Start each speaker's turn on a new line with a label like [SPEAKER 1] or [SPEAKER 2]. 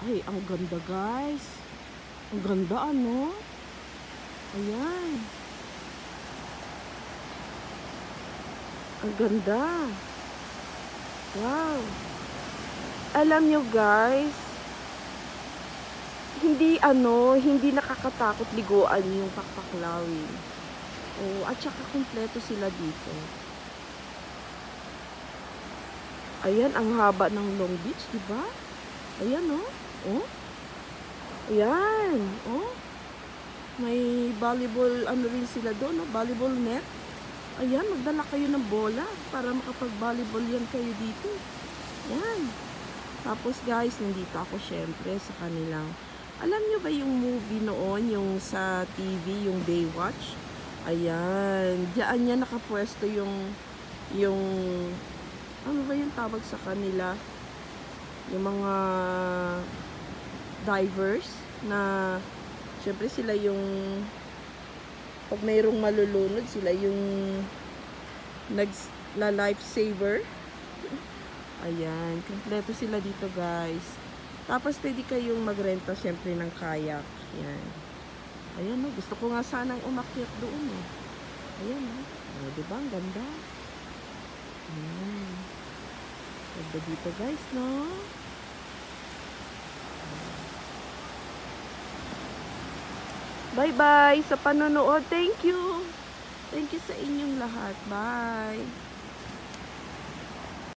[SPEAKER 1] Ay, ang ganda guys. Ang ganda ano? Ayan. Ang ganda. Wow. Alam nyo guys, hindi nakakatakot liguan yung Pakpaklawin. Oh, at saka kumpleto sila dito. Ayan, ang haba ng Long Beach, di ba? Ayan, oh. Oh. Ayan, oh. May volleyball, ano rin sila doon, no? Volleyball net. Ayan, magdala kayo ng bola para makapag-volleyball yan kayo dito. Ayan. Tapos guys, nandito ako syempre sa kanilang, alam nyo ba yung movie noon, yung sa TV, yung Baywatch? Ayan, diyan niya nakapwesto yung, ano ba yung tawag sa kanila? Yung mga divers na, syempre sila yung, pag mayroong malulunod, sila yung nagla-lifesaver. Ayan, kompleto sila dito guys. Tapos pwede kayong magrenta syempre ng kayak. Ayan. Ayan, no, gusto ko nga sanang umakyat doon, eh. Ayan, no. Oh, diba? Ang ganda. Ayan. Ganda dito guys, no? Bye-bye sa panonood. Thank you. Thank you sa inyong lahat. Bye.